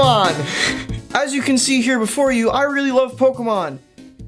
Pokemon! As you can see here before you, I really love Pokemon.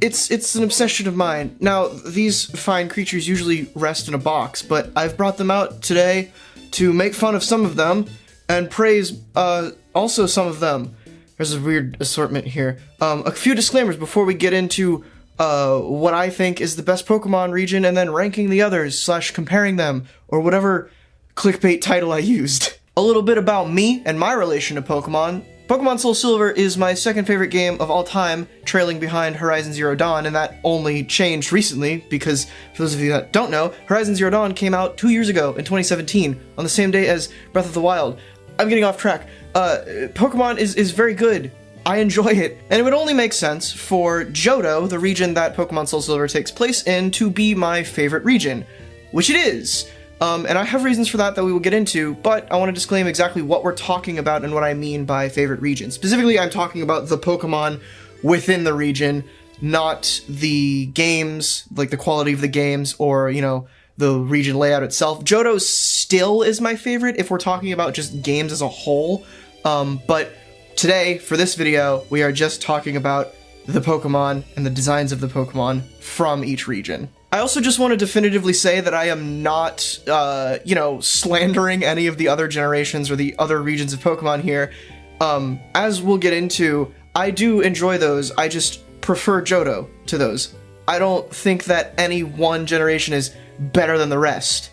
It's an obsession of mine. Now, these fine creatures usually rest in a box, but I've brought them out today to make fun of some of them and praise also some of them. There's a weird assortment here. A few disclaimers before we get into what I think is the best Pokemon region and then ranking the others / comparing them or whatever clickbait title I used. A little bit about me and my relation to Pokemon. Pokemon Soul Silver is my second favorite game of all time, trailing behind Horizon Zero Dawn, and that only changed recently because, for those of you that don't know, Horizon Zero Dawn came out 2 years ago in 2017, on the same day as Breath of the Wild. I'm getting off track. Pokemon is very good. I enjoy it, and it would only make sense for Johto, the region that Pokemon Soul Silver takes place in, to be my favorite region, which it is. And I have reasons for that we will get into, but I want to disclaim exactly what we're talking about and what I mean by favorite region. Specifically, I'm talking about the Pokemon within the region, not the games, like the quality of the games, or, you know, the region layout itself. Johto still is my favorite if we're talking about just games as a whole, but today, for this video, we are just talking about the Pokemon and the designs of the Pokemon from each region. I also just want to definitively say that I am not, slandering any of the other generations or the other regions of Pokemon here. As we'll get into, I do enjoy those, I just prefer Johto to those. I don't think that any one generation is better than the rest.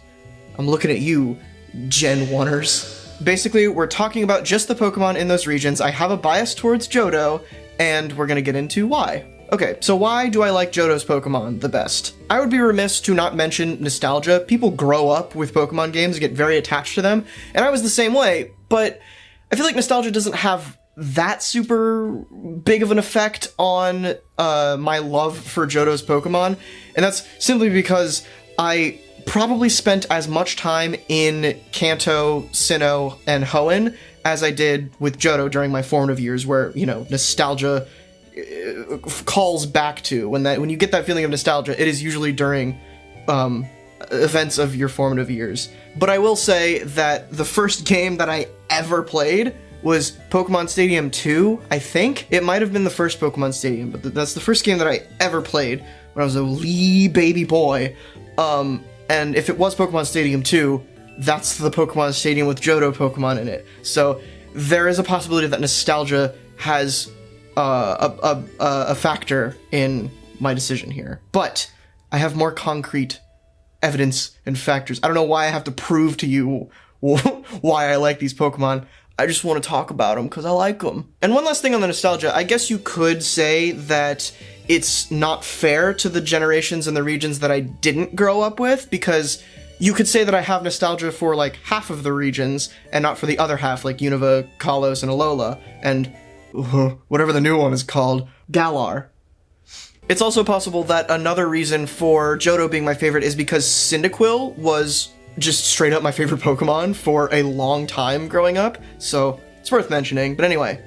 I'm looking at you, Gen 1ers. Basically, we're talking about just the Pokemon in those regions. I have a bias towards Johto, and we're gonna get into why. Okay, so why do I like Johto's Pokemon the best? I would be remiss to not mention nostalgia. People grow up with Pokemon games and get very attached to them, and I was the same way, but I feel like nostalgia doesn't have that super big of an effect on my love for Johto's Pokemon, and that's simply because I probably spent as much time in Kanto, Sinnoh, and Hoenn as I did with Johto during my formative years, where, you know, nostalgia calls back to. When you get that feeling of nostalgia, it is usually during events of your formative years. But I will say that the first game that I ever played was Pokemon Stadium 2, I think. It might have been the first Pokemon Stadium, but that's the first game that I ever played when I was a wee baby boy. And if it was Pokemon Stadium 2, that's the Pokemon Stadium with Johto Pokemon in it. So there is a possibility that nostalgia has a factor in my decision here. But I have more concrete evidence and factors. I don't know why I have to prove to you why I like these Pokemon. I just want to talk about them because I like them. And one last thing on the nostalgia, I guess you could say that it's not fair to the generations and the regions that I didn't grow up with, because you could say that I have nostalgia for like half of the regions and not for the other half, like Unova, Kalos, and Alola, and whatever the new one is called, Galar. It's also possible that another reason for Johto being my favorite is because Cyndaquil was just straight up my favorite Pokemon for a long time growing up, so it's worth mentioning. But anyway,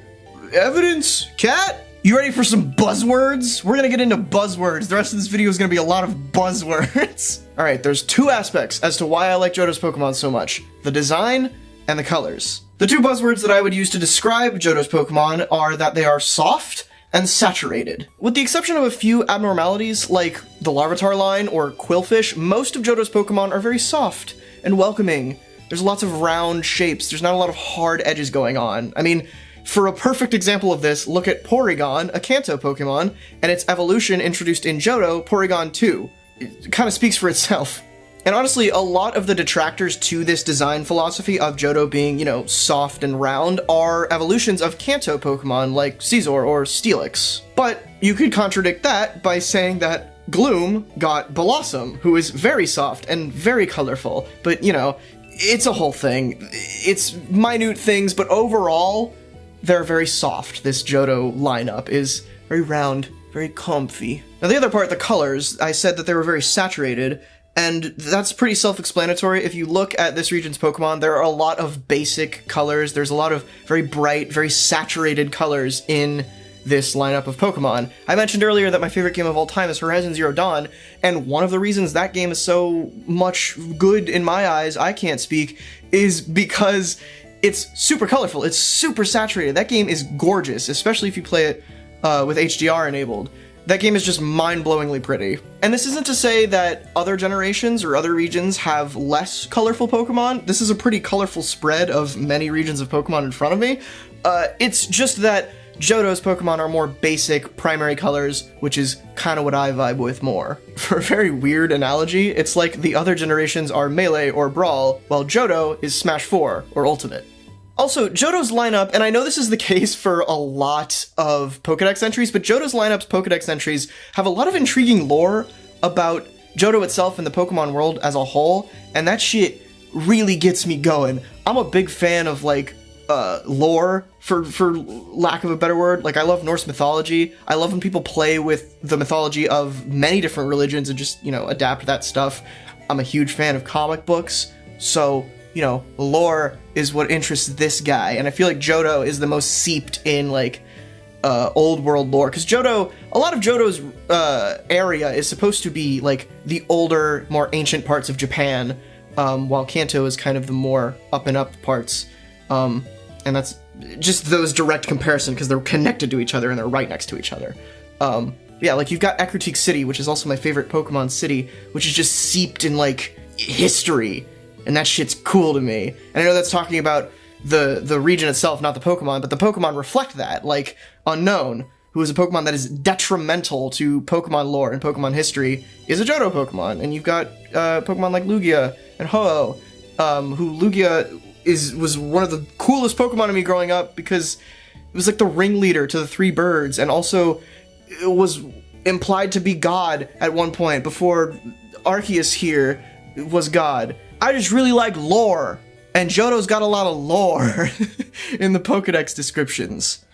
evidence, cat? You ready for some buzzwords? We're gonna get into buzzwords. The rest of this video is gonna be a lot of buzzwords. Alright, there's two aspects as to why I like Johto's Pokemon so much: the design and the colors. The two buzzwords that I would use to describe Johto's Pokemon are that they are soft and saturated. With the exception of a few abnormalities like the Larvitar line or Quillfish, most of Johto's Pokemon are very soft and welcoming. There's lots of round shapes, there's not a lot of hard edges going on. I mean, for a perfect example of this, look at Porygon, a Kanto Pokemon, and its evolution introduced in Johto, Porygon 2. It kind of speaks for itself. And honestly, a lot of the detractors to this design philosophy of Johto being, you know, soft and round are evolutions of Kanto Pokemon like Scizor or Steelix. But you could contradict that by saying that Gloom got Blossom, who is very soft and very colorful. But, you know, it's a whole thing. It's minute things, but overall, they're very soft. This Johto lineup is very round, very comfy. Now the other part, the colors, I said that they were very saturated, and that's pretty self-explanatory. If you look at this region's Pokemon, there are a lot of basic colors. There's a lot of very bright, very saturated colors in this lineup of Pokemon. I mentioned earlier that my favorite game of all time is Horizon Zero Dawn, and one of the reasons that game is so much good in my eyes, I can't speak, is because it's super colorful. It's super saturated. That game is gorgeous, especially if you play it with HDR enabled. That game is just mind-blowingly pretty. And this isn't to say that other generations or other regions have less colorful Pokemon. This is a pretty colorful spread of many regions of Pokemon in front of me. It's just that Johto's Pokemon are more basic primary colors, which is kind of what I vibe with more. For a very weird analogy, it's like the other generations are Melee or Brawl, while Johto is Smash 4 or Ultimate. Also, Johto's lineup, and I know this is the case for a lot of Pokedex entries, but Johto's lineup's Pokedex entries have a lot of intriguing lore about Johto itself and the Pokemon world as a whole, and that shit really gets me going. I'm a big fan of, like, lore, for lack of a better word. Like, I love Norse mythology. I love when people play with the mythology of many different religions and just, you know, adapt that stuff. I'm a huge fan of comic books, so, you know, lore is what interests this guy, and I feel like Johto is the most seeped in, like, old world lore, because Johto, a lot of Johto's area is supposed to be, like, the older, more ancient parts of Japan, while Kanto is kind of the more up-and-up parts, and that's just those direct comparison, because they're connected to each other, and they're right next to each other. Yeah, like, you've got Ecruteak City, which is also my favorite Pokemon city, which is just seeped in, like, history, and that shit's cool to me. And I know that's talking about the region itself, not the Pokemon, but the Pokemon reflect that, like Unknown, who is a Pokemon that is detrimental to Pokemon lore and Pokemon history, is a Johto Pokemon. And you've got Pokemon like Lugia and Ho-Oh, who Lugia was one of the coolest Pokemon to me growing up because it was like the ringleader to the three birds, and also it was implied to be God at one point before Arceus here was God. I just really like lore, and Johto's got a lot of lore in the Pokedex descriptions.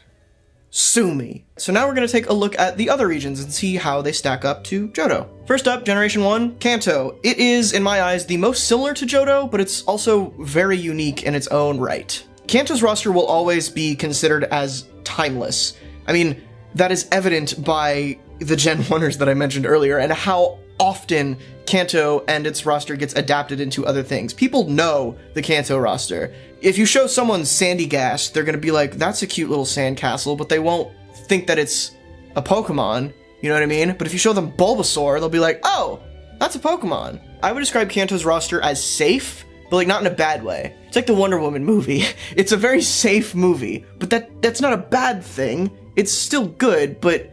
Sue me. So now we're going to take a look at the other regions and see how they stack up to Johto. First up, Generation 1, Kanto. It is, in my eyes, the most similar to Johto, but it's also very unique in its own right. Kanto's roster will always be considered as timeless. I mean, that is evident by the Gen 1ers that I mentioned earlier, and how often Kanto and its roster gets adapted into other things. People know the Kanto roster. If you show someone Sandygast, they're gonna be like, that's a cute little sandcastle, but they won't think that it's a Pokemon, you know what I mean? But if you show them Bulbasaur, they'll be like, oh, that's a Pokemon. I would describe Kanto's roster as safe, but like not in a bad way. It's like the Wonder Woman movie. It's a very safe movie, but that's not a bad thing. It's still good, but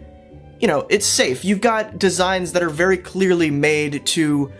you know, it's safe. You've got designs that are very clearly made to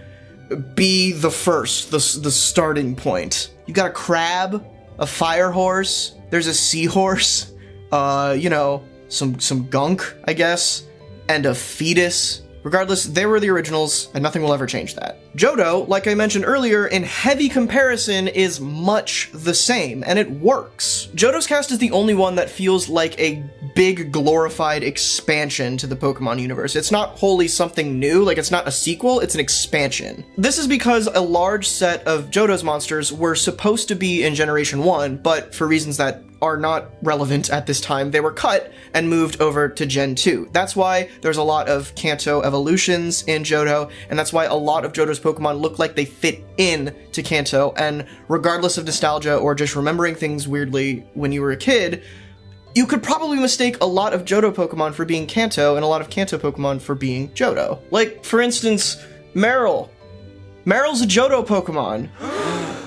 be the first, the starting point. You've got a crab, a fire horse, there's a seahorse, you know, some gunk, I guess, and a fetus. Regardless, they were the originals, and nothing will ever change that. Johto, like I mentioned earlier, in heavy comparison is much the same, and it works. Johto's cast is the only one that feels like a big glorified expansion to the Pokemon universe. It's not wholly something new, like it's not a sequel, it's an expansion. This is because a large set of Johto's monsters were supposed to be in Generation 1, but for reasons that are not relevant at this time, they were cut and moved over to Gen 2. That's why there's a lot of Kanto evolutions in Johto, and that's why a lot of Johto's Pokemon look like they fit in to Kanto, and regardless of nostalgia or just remembering things weirdly when you were a kid, you could probably mistake a lot of Johto Pokemon for being Kanto and a lot of Kanto Pokemon for being Johto. Like, for instance, Meryl. Meryl's a Johto Pokemon.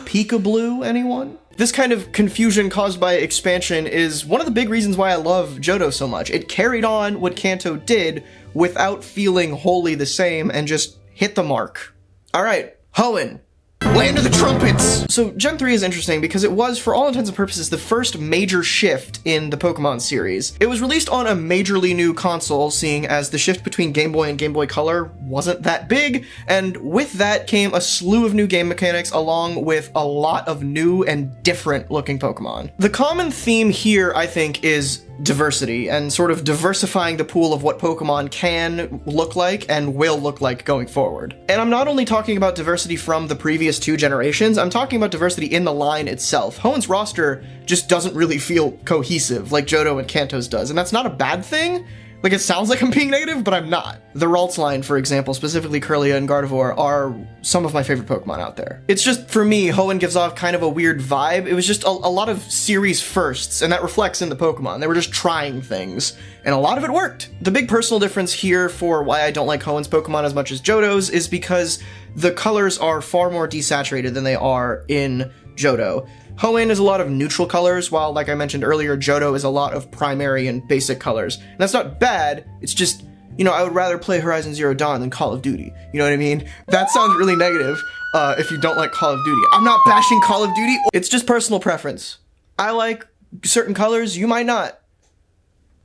Peekaboo, anyone? This kind of confusion caused by expansion is one of the big reasons why I love Johto so much. It carried on what Kanto did without feeling wholly the same and just hit the mark. Alright, Hoenn. Land of the Trumpets! So Gen 3 is interesting because it was, for all intents and purposes, the first major shift in the Pokemon series. It was released on a majorly new console, seeing as the shift between Game Boy and Game Boy Color wasn't that big, and with that came a slew of new game mechanics along with a lot of new and different looking Pokemon. The common theme here, I think, is diversity, and sort of diversifying the pool of what Pokemon can look like and will look like going forward. And I'm not only talking about diversity from the previous two generations, I'm talking about diversity in the line itself. Hoenn's roster just doesn't really feel cohesive like Johto and Kanto's does, and that's not a bad thing, Like, it sounds like I'm being negative, but I'm not. The Ralts line, for example, specifically Kirlia and Gardevoir, are some of my favorite Pokemon out there. It's just, for me, Hoenn gives off kind of a weird vibe. It was just a lot of series firsts, and that reflects in the Pokemon. They were just trying things, and a lot of it worked. The big personal difference here for why I don't like Hoenn's Pokemon as much as Johto's is because the colors are far more desaturated than they are in Johto. Hoenn is a lot of neutral colors, while, like I mentioned earlier, Johto is a lot of primary and basic colors. And that's not bad, it's just, you know, I would rather play Horizon Zero Dawn than Call of Duty. You know what I mean? That sounds really negative if you don't like Call of Duty. I'm not bashing Call of Duty, it's just personal preference. I like certain colors, you might not.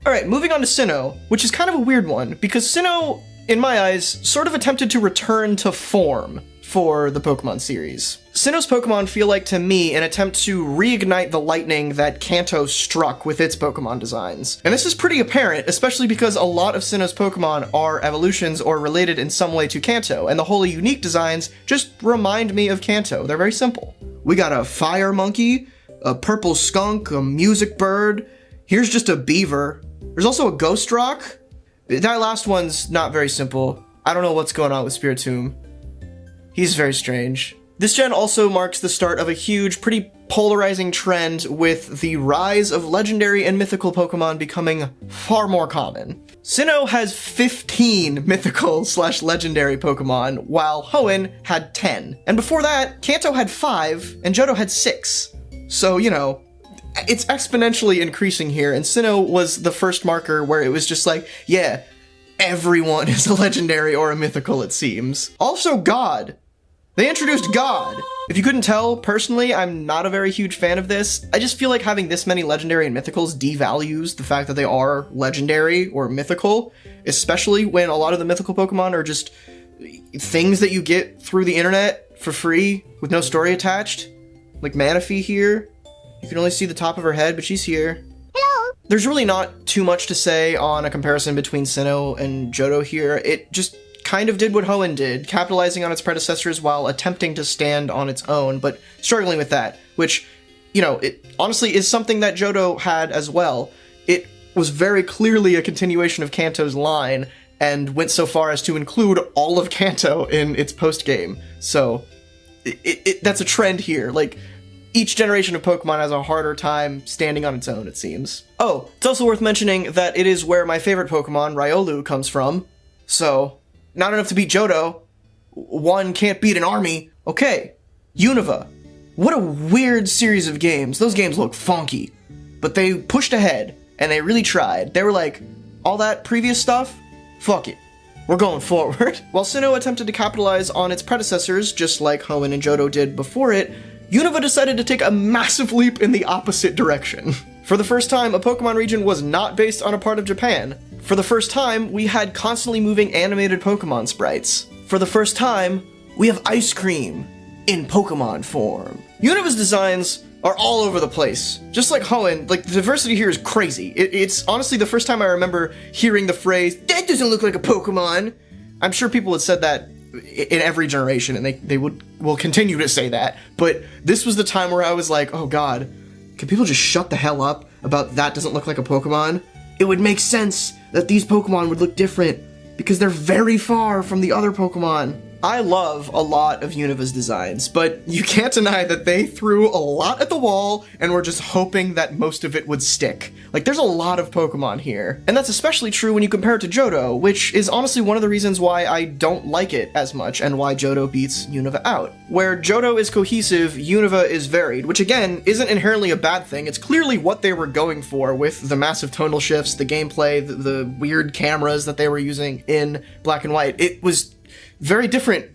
Alright, moving on to Sinnoh, which is kind of a weird one, because Sinnoh, in my eyes, sort of attempted to return to form for the Pokemon series. Sinnoh's Pokemon feel like, to me, an attempt to reignite the lightning that Kanto struck with its Pokemon designs. And this is pretty apparent, especially because a lot of Sinnoh's Pokemon are evolutions or related in some way to Kanto, and the wholly unique designs just remind me of Kanto. They're very simple. We got a fire monkey, a purple skunk, a music bird, here's just a beaver. There's also a ghost rock. That last one's not very simple. I don't know what's going on with Spiritomb. He's very strange. This gen also marks the start of a huge, pretty polarizing trend with the rise of legendary and mythical Pokemon becoming far more common. Sinnoh has 15 mythical/legendary Pokemon, while Hoenn had 10. And before that, Kanto had 5, and Johto had 6. So, you know, it's exponentially increasing here, and Sinnoh was the first marker where it was just like, yeah, everyone is a legendary or a mythical, it seems. Also, God. They introduced God! If you couldn't tell, personally, I'm not a very huge fan of this. I just feel like having this many legendary and mythicals devalues the fact that they are legendary or mythical, especially when a lot of the mythical Pokemon are just things that you get through the internet for free with no story attached. Like Manaphy here. You can only see the top of her head, but she's here. Hello! There's really not too much to say on a comparison between Sinnoh and Johto here. It just kind of did what Hoenn did, capitalizing on its predecessors while attempting to stand on its own, but struggling with that, which, you know, it honestly is something that Johto had as well. It was very clearly a continuation of Kanto's line, and went so far as to include all of Kanto in its post-game. So, that's a trend here. Like, each generation of Pokemon has a harder time standing on its own, it seems. Oh, it's also worth mentioning that it is where my favorite Pokemon, Riolu, comes from, so not enough to beat Johto. One can't beat an army. Okay, Unova. What a weird series of games. Those games look funky. But they pushed ahead, and they really tried. They were like, all that previous stuff? Fuck it. We're going forward. While Sinnoh attempted to capitalize on its predecessors, just like Hoenn and Johto did before it, Unova decided to take a massive leap in the opposite direction. For the first time, a Pokemon region was not based on a part of Japan. For the first time, we had constantly moving animated Pokemon sprites. For the first time, we have ice cream in Pokemon form. Unova's designs are all over the place. Just like Hoenn, like, the diversity here is crazy. It's honestly the first time I remember hearing the phrase, "That doesn't look like a Pokemon." I'm sure people had said that in every generation, and they will continue to say that. But this was the time where I was like, oh god, can people just shut the hell up about that doesn't look like a Pokemon? It would make sense that these Pokemon would look different, because they're very far from the other Pokemon. I love a lot of Unova's designs, but you can't deny that they threw a lot at the wall and were just hoping that most of it would stick. Like, there's a lot of Pokemon here. And that's especially true when you compare it to Johto, which is honestly one of the reasons why I don't like it as much and why Johto beats Unova out. Where Johto is cohesive, Unova is varied, which again, isn't inherently a bad thing. It's clearly what they were going for with the massive tonal shifts, the gameplay, the weird cameras that they were using in Black and White. It was very different,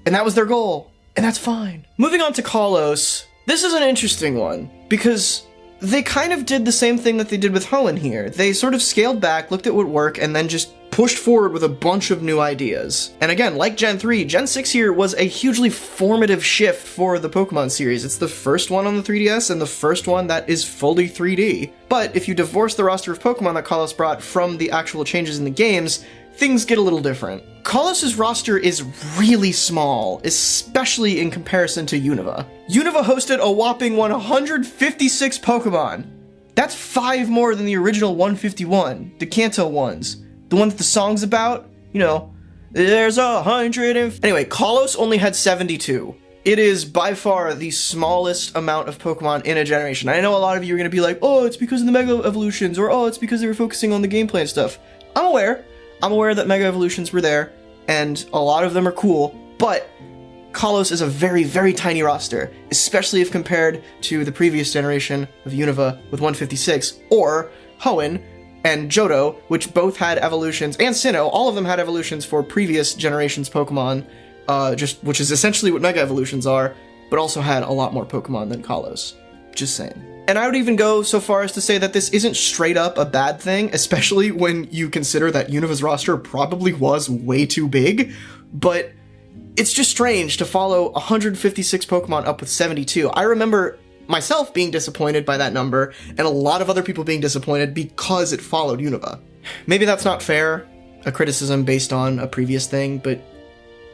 and that was their goal, and that's fine. Moving on to Kalos, this is an interesting one, because they kind of did the same thing that they did with Hoenn here. They sort of scaled back, looked at what worked, and then just pushed forward with a bunch of new ideas. And again, like Gen 3, Gen 6 here was a hugely formative shift for the Pokemon series. It's the first one on the 3DS, and the first one that is fully 3D. But if you divorce the roster of Pokemon that Kalos brought from the actual changes in the games, things get a little different. Kalos' roster is really small, especially in comparison to Unova. Unova hosted a whopping 156 Pokemon. That's 5 more than the original 151, the Kanto ones. The one that the song's about? You know, there's 100 and... Anyway, Kalos only had 72. It is by far the smallest amount of Pokemon in a generation. I know a lot of you are going to be like, oh, it's because of the Mega Evolutions, or oh, it's because they were focusing on the gameplay and stuff. I'm aware that Mega Evolutions were there, and a lot of them are cool, but Kalos is a very, very tiny roster, especially if compared to the previous generation of Unova with 156, or Hoenn and Johto, which both had evolutions, and Sinnoh, all of them had evolutions for previous generations Pokemon, which is essentially what Mega Evolutions are, but also had a lot more Pokemon than Kalos. Just saying. And I would even go so far as to say that this isn't straight up a bad thing, especially when you consider that Unova's roster probably was way too big, but it's just strange to follow 156 Pokemon up with 72. I remember myself being disappointed by that number, and a lot of other people being disappointed because it followed Unova. Maybe that's not fair, a criticism based on a previous thing, but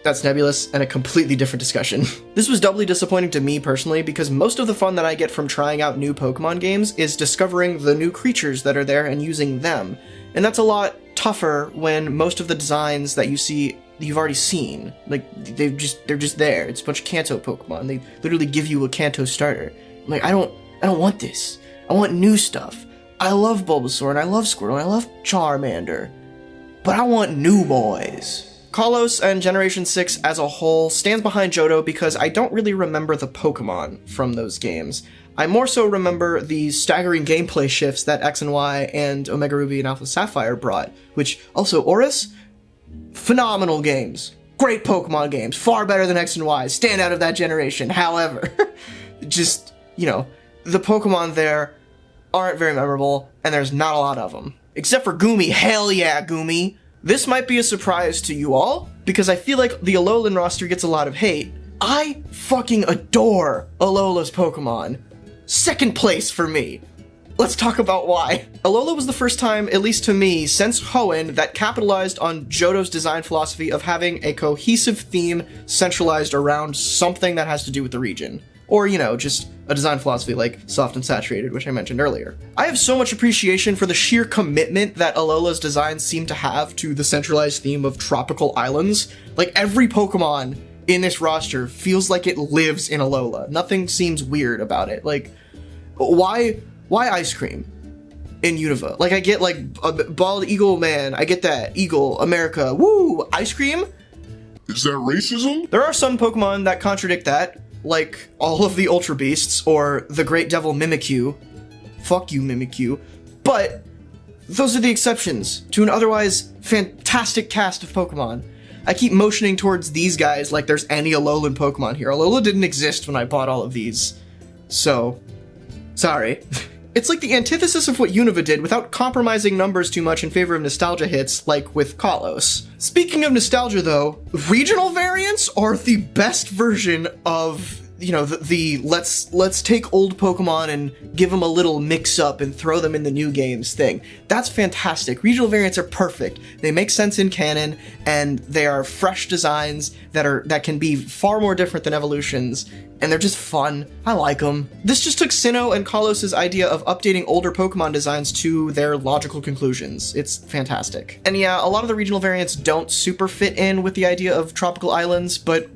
that's nebulous and a completely different discussion. This was doubly disappointing to me personally because most of the fun that I get from trying out new Pokemon games is discovering the new creatures that are there and using them. And that's a lot tougher when most of the designs that you see you've already seen. Like, they're just there. It's a bunch of Kanto Pokemon. They literally give you a Kanto starter. Like, I don't want this. I want new stuff. I love Bulbasaur and I love Squirtle and I love Charmander. But I want new boys. Kalos and Generation 6 as a whole stands behind Johto because I don't really remember the Pokemon from those games. I more so remember the staggering gameplay shifts that X and Y and Omega Ruby and Alpha Sapphire brought, which also Oris, phenomenal games. Great Pokemon games, far better than X and Y, stand out of that generation. However, just, you know, the Pokemon there aren't very memorable and there's not a lot of them. Except for Goomy, hell yeah, Goomy. This might be a surprise to you all, because I feel like the Alolan roster gets a lot of hate. I fucking adore Alola's Pokemon. Second place for me. Let's talk about why. Alola was the first time, at least to me, since Hoenn, that capitalized on Johto's design philosophy of having a cohesive theme centralized around something that has to do with the region. Or, you know, just a design philosophy like soft and saturated, which I mentioned earlier. I have so much appreciation for the sheer commitment that Alola's designs seem to have to the centralized theme of tropical islands. Like, every Pokemon in this roster feels like it lives in Alola. Nothing seems weird about it. Like, why ice cream in Unova? Like, I get, like, a bald eagle man, I get that. Eagle, America, woo! Ice cream? Is that racism? There are some Pokemon that contradict that, like all of the Ultra Beasts or the Great Devil Mimikyu. Fuck you, Mimikyu. But those are the exceptions to an otherwise fantastic cast of Pokemon. I keep motioning towards these guys like there's any Alolan Pokemon here. Alola didn't exist when I bought all of these. So, sorry. It's like the antithesis of what Unova did without compromising numbers too much in favor of nostalgia hits, like with Kalos. Speaking of nostalgia though, regional variants are the best version of, you know, let's take old Pokemon and give them a little mix up and throw them in the new games thing. That's fantastic. Regional variants are perfect. They make sense in canon, and they are fresh designs that can be far more different than evolutions, and they're just fun. I like them. This just took Sinnoh and Kalos' idea of updating older Pokemon designs to their logical conclusions. It's fantastic. And yeah, a lot of the regional variants don't super fit in with the idea of tropical islands, but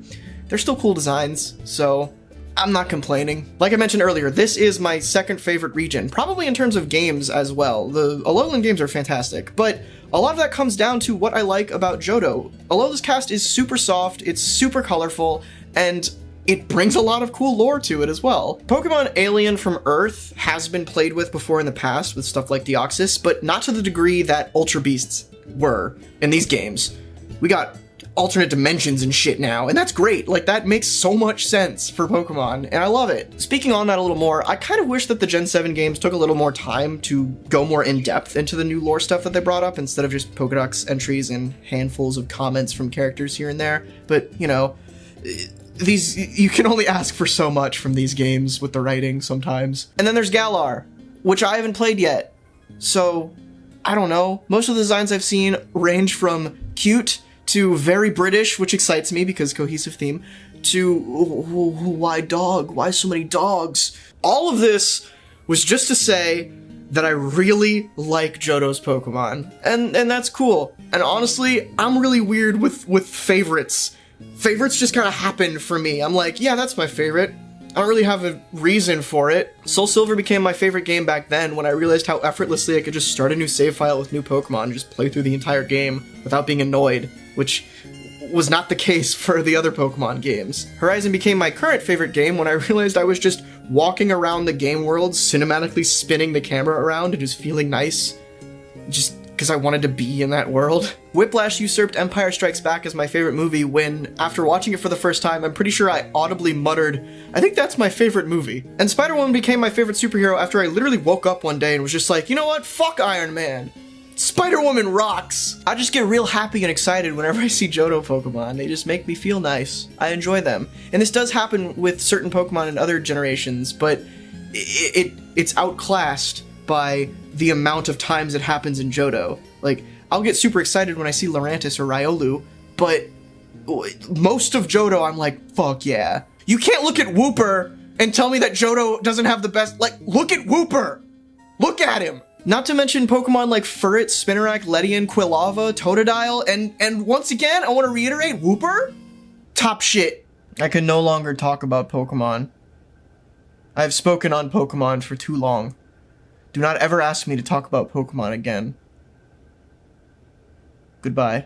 they're still cool designs, so I'm not complaining. Like I mentioned earlier, this is my second favorite region, probably in terms of games as well. The Alolan games are fantastic, but a lot of that comes down to what I like about Johto. Alola's cast is super soft, it's super colorful, and it brings a lot of cool lore to it as well. Pokemon Alien from Earth has been played with before in the past with stuff like Deoxys, but not to the degree that Ultra Beasts were in these games. We got alternate dimensions and shit now, and that's great. Like, that makes so much sense for Pokemon, and I love it. Speaking on that a little more, I kind of wish that the Gen 7 games took a little more time to go more in-depth into the new lore stuff that they brought up, instead of just Pokedex entries and handfuls of comments from characters here and there. But, you know, you can only ask for so much from these games with the writing sometimes. And then there's Galar, which I haven't played yet. So, I don't know. Most of the designs I've seen range from cute to very British, which excites me because cohesive theme, to why dog? Why so many dogs? All of this was just to say that I really like Johto's Pokemon. And that's cool. And honestly, I'm really weird with favorites. Favorites just kind of happen for me. I'm like, yeah, that's my favorite. I don't really have a reason for it. Soul Silver became my favorite game back then when I realized how effortlessly I could just start a new save file with new Pokemon and just play through the entire game without being annoyed, which was not the case for the other Pokemon games. Horizon became my current favorite game when I realized I was just walking around the game world, cinematically spinning the camera around and just feeling nice. Just because I wanted to be in that world. Whiplash usurped Empire Strikes Back as my favorite movie when, after watching it for the first time, I'm pretty sure I audibly muttered, I think that's my favorite movie. And Spider-Woman became my favorite superhero after I literally woke up one day and was just like, you know what, fuck Iron Man. Spider-Woman rocks! I just get real happy and excited whenever I see Johto Pokemon. They just make me feel nice. I enjoy them. And this does happen with certain Pokemon in other generations, but it's outclassed by the amount of times it happens in Johto. Like, I'll get super excited when I see Lurantis or Riolu, but most of Johto I'm like, fuck yeah. You can't look at Wooper and tell me that Johto doesn't have the best, like, look at Wooper! Look at him! Not to mention Pokemon like Furret, Spinarak, Ledian, Quilava, Totodile, and once again, I want to reiterate, Wooper? Top shit. I can no longer talk about Pokemon. I've spoken on Pokemon for too long. Do not ever ask me to talk about Pokemon again. Goodbye.